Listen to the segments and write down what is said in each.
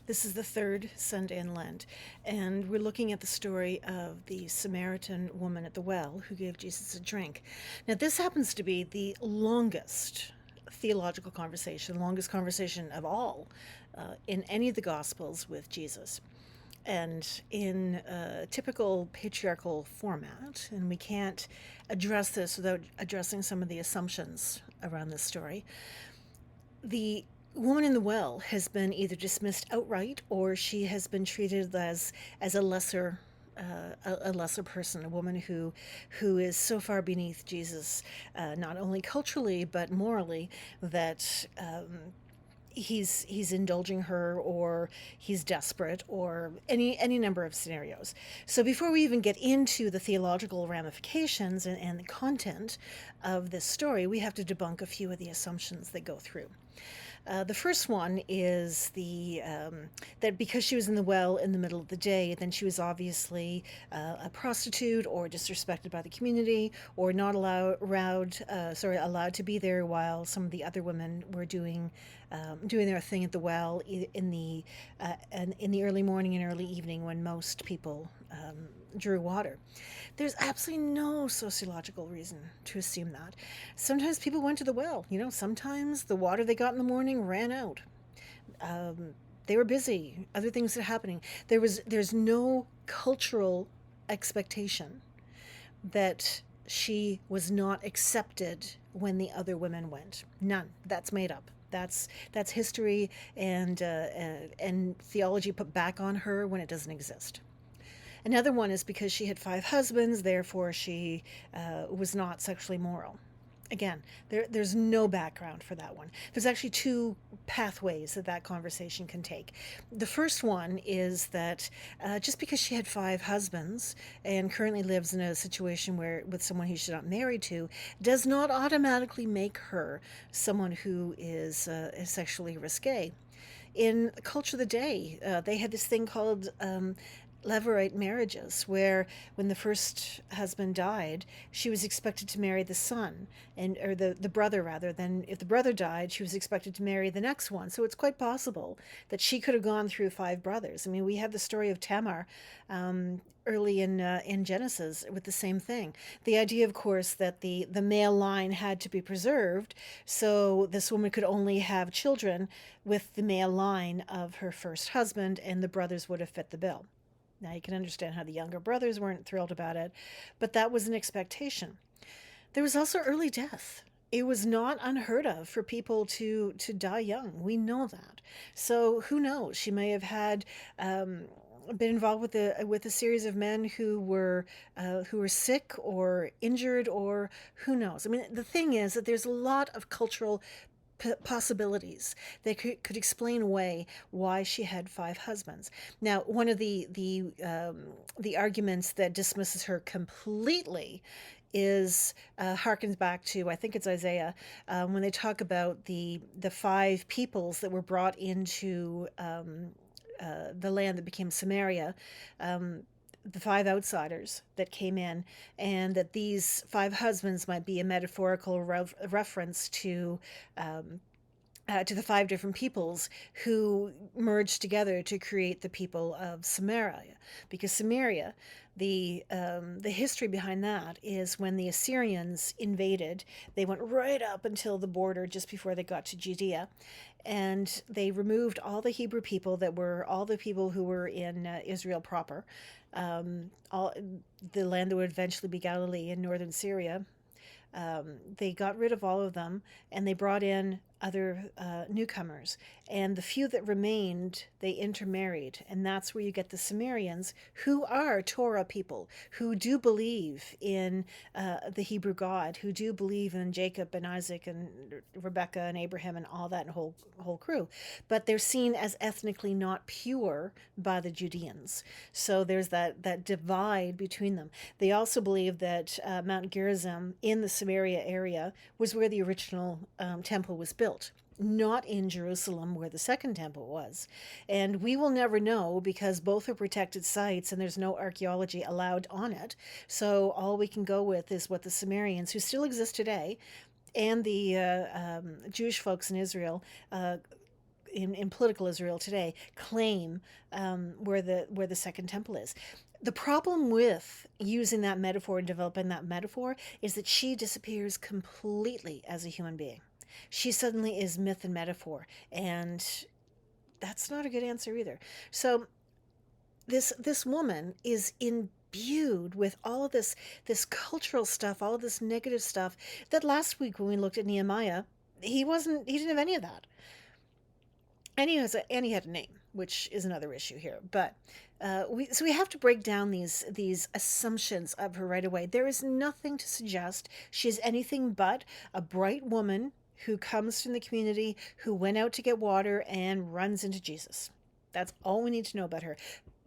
This is the third Sunday in Lent, and we're looking at the story of the Samaritan woman at the well who gave Jesus a drink. Now, this happens to be the longest theological conversation, longest conversation of all in any of the Gospels with Jesus. And in a typical patriarchal format, and we can't address this without addressing some of the assumptions around this story, the woman in the well has been either dismissed outright or she has been treated as a lesser a lesser person, a woman who is so far beneath Jesus, not only culturally but morally, that he's indulging her, or he's desperate, or any number of scenarios. So before we even get into the theological ramifications and the content of this story, we have to debunk a few of the assumptions that go through. The first one is that because she was in the well in the middle of the day, then she was obviously a prostitute or disrespected by the community, or not allowed to be there while some of the other women were doing their thing at the well in the early morning and early evening when most people drew water. There's absolutely no sociological reason to assume that. Sometimes people went to the well. Sometimes the water they got in the morning ran out. They were busy. Other things were happening. There's no cultural expectation that she was not accepted when the other women went. None. That's made up. That's history and theology put back on her when it doesn't exist. Another one is because she had 5 husbands, therefore she was not sexually moral. Again, there's no background for that one. There's actually two pathways that conversation can take. The first one is that just because she had 5 husbands and currently lives in a situation with someone who she's not married to, does not automatically make her someone who is sexually risque. In the culture of the day, they had this thing called Levirate marriages, where when the first husband died, she was expected to marry the son, or the brother rather. Then, if the brother died, she was expected to marry the next one. So it's quite possible that she could have gone through 5 brothers. I mean, we have the story of Tamar early in Genesis with the same thing. The idea, of course, that the male line had to be preserved, so this woman could only have children with the male line of her first husband, and the brothers would have fit the bill. Now you can understand how the younger brothers weren't thrilled about it, but that was an expectation. There was also early death. It was not unheard of for people to die young. We know that. So who knows? She may have had been involved with a series of men who were sick or injured, or who knows. I mean, the thing is that there's a lot of cultural possibilities that could explain away why she had 5 husbands. Now, one of the arguments that dismisses her completely is harkens back to, I think it's Isaiah, when they talk about the 5 peoples that were brought into the land that became Samaria. The 5 outsiders that came in, and that these 5 husbands might be a metaphorical reference to the 5 different peoples who merged together to create the people of Samaria. Because Samaria, the history behind that is when the Assyrians invaded, they went right up until the border just before they got to Judea, and they removed all the Hebrew people that were all the people who were in Israel proper, all the land that would eventually be Galilee in northern Syria. They got rid of all of them, and they brought in other newcomers. And the few that remained, they intermarried. And that's where you get the Sumerians, who are Torah people, who do believe in the Hebrew God, who do believe in Jacob and Isaac and Rebecca and Abraham and all that and whole crew. But they're seen as ethnically not pure by the Judeans. So there's that divide between them. They also believe that Mount Gerizim in the Samaria area was where the original temple was built, not in Jerusalem where the second temple was. And we will never know because both are protected sites and there's no archaeology allowed on it. So all we can go with is what the Sumerians, who still exist today, and the Jewish folks in Israel in political Israel today, claim where the Second Temple is. The problem with using that metaphor and developing that metaphor is that she disappears completely as a human being. She suddenly is myth and metaphor, and that's not a good answer either. So this woman is imbued with all of this cultural stuff, all of this negative stuff that last week when we looked at Nehemiah, he didn't have any of that. And he had a name, which is another issue here. But we have to break down these assumptions of her right away. There is nothing to suggest she's anything but a bright woman who comes from the community, who went out to get water and runs into Jesus. That's all we need to know about her.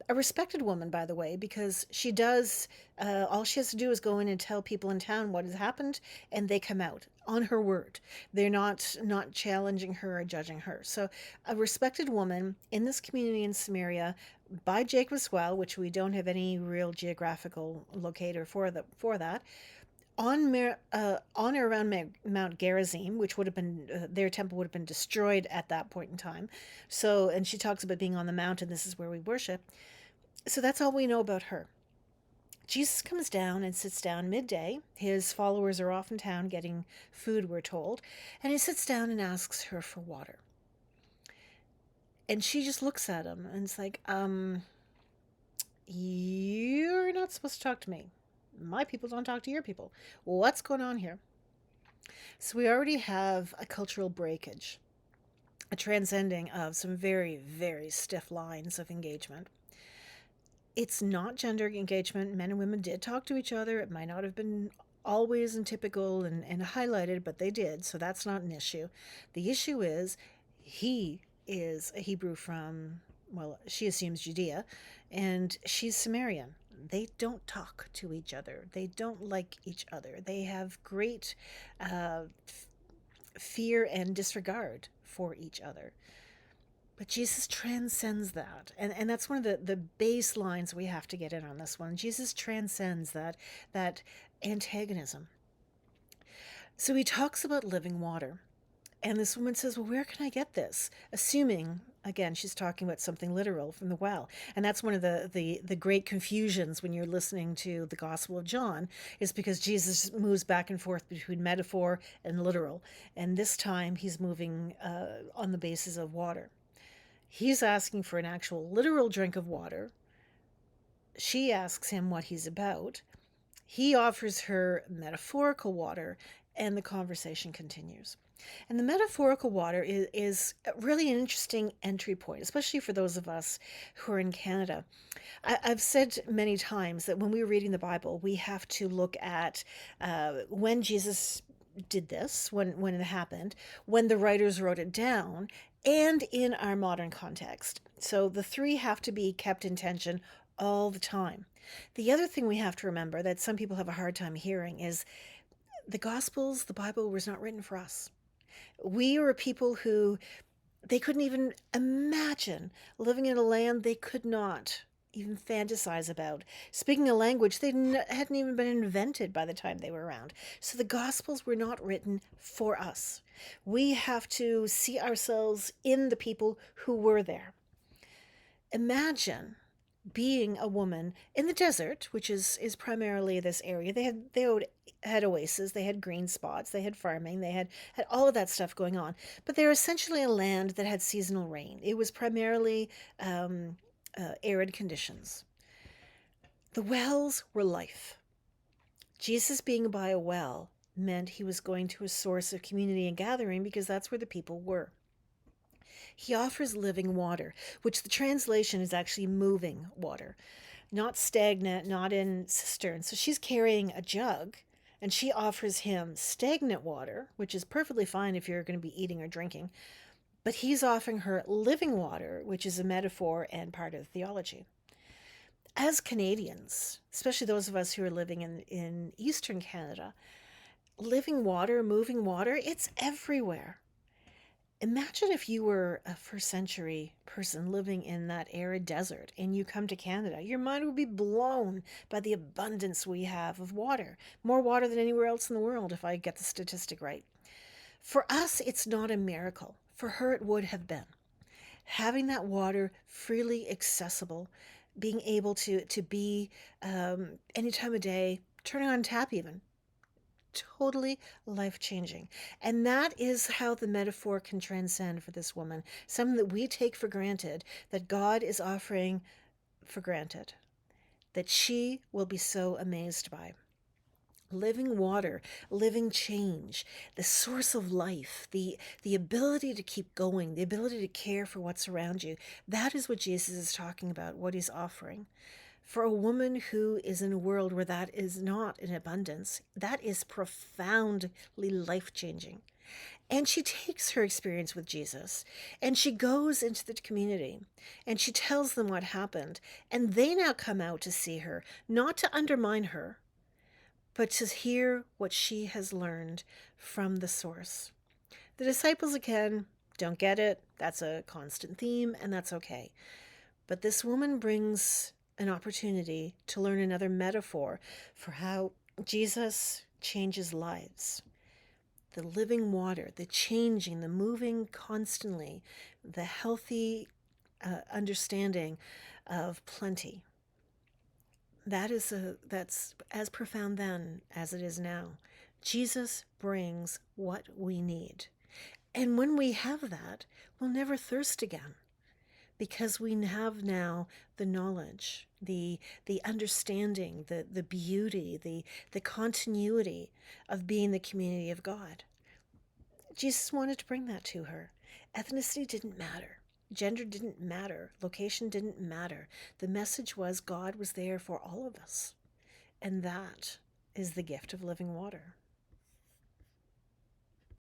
A respected woman, by the way, because she does, all she has to do is go in and tell people in town what has happened, and they come out on her word. They're not challenging her or judging her. So a respected woman in this community in Samaria by Jacob's Well, which we don't have any real geographical locator for that, on or around Mount Gerizim, which would have been their temple would have been destroyed at that point in time. So, and she talks about being on the mountain. This is where we worship. So that's all we know about her. Jesus comes down and sits down midday. His followers are off in town getting food, we're told, and he sits down and asks her for water. And she just looks at him and it's like, you're not supposed to talk to me. My people don't talk to your people. What's going on here? So we already have a cultural breakage, a transcending of some very, very stiff lines of engagement. It's not gender engagement. Men and women did talk to each other. It might not have been always and typical and highlighted, but they did. So that's not an issue. The issue is he is a Hebrew from, well, she assumes Judea, and she's Samaritan. They don't talk to each other. They don't like each other. They have great fear and disregard for each other. But Jesus transcends that. And that's one of the baselines we have to get in on this one. Jesus transcends that antagonism. So he talks about living water. And this woman says, well, where can I get this? Assuming, again, she's talking about something literal from the well. And that's one of the great confusions when you're listening to the Gospel of John, is because Jesus moves back and forth between metaphor and literal. And this time he's moving on the basis of water. He's asking for an actual literal drink of water. She asks him what he's about. He offers her metaphorical water, and the conversation continues. And the metaphorical water is really an interesting entry point, especially for those of us who are in Canada. I've said many times that when we're reading the Bible, we have to look at when Jesus did this, when it happened, when the writers wrote it down, and in our modern context. So the three have to be kept in tension all the time. The other thing we have to remember that some people have a hard time hearing is the Gospels, the Bible was not written for us. We are a people who they couldn't even imagine living in a land they could not even fantasize about. Speaking a language they hadn't even been invented by the time they were around. So the Gospels were not written for us. We have to see ourselves in the people who were there. Imagine being a woman in the desert, which is primarily this area. They had oases, they had green spots, they had farming, they had all of that stuff going on. But they're essentially a land that had seasonal rain. It was primarily arid conditions. The wells were life. Jesus being by a well meant he was going to a source of community and gathering because that's where the people were. He offers living water, which the translation is actually moving water, not stagnant, not in cisterns. So she's carrying a jug, and she offers him stagnant water, which is perfectly fine if you're going to be eating or drinking. But he's offering her living water, which is a metaphor and part of theology. As Canadians, especially those of us who are living in Eastern Canada, living water, moving water, it's everywhere. Imagine if you were a first century person living in that arid desert and you come to Canada. Your mind would be blown by the abundance we have of water. More water than anywhere else in the world, if I get the statistic right. For us, it's not a miracle. For her, it would have been. having that water freely accessible, being able to be any time of day, turning on tap even, totally life changing. And that is how the metaphor can transcend for this woman, something that we take for granted, that God is offering for granted, that she will be so amazed by. Living water, living change, the source of life, the ability to keep going, the ability to care for what's around you. That is what Jesus is talking about, what he's offering. For a woman who is in a world where that is not in abundance, that is profoundly life changing. And she takes her experience with Jesus and she goes into the community and she tells them what happened. And they now come out to see her, not to undermine her, but to hear what she has learned from the source. The disciples, again, don't get it. That's a constant theme, and that's okay. But this woman brings an opportunity to learn another metaphor for how Jesus changes lives. The living water, the changing, the moving constantly, the healthy understanding of plenty. That's as profound then as it is now. Jesus brings what we need. And when we have that, we'll never thirst again because we have now the knowledge, the understanding, the beauty, the continuity of being the community of God. Jesus wanted to bring that to her. Ethnicity didn't matter. Gender didn't matter. Location didn't matter. The message was God was there for all of us. And that is the gift of living water.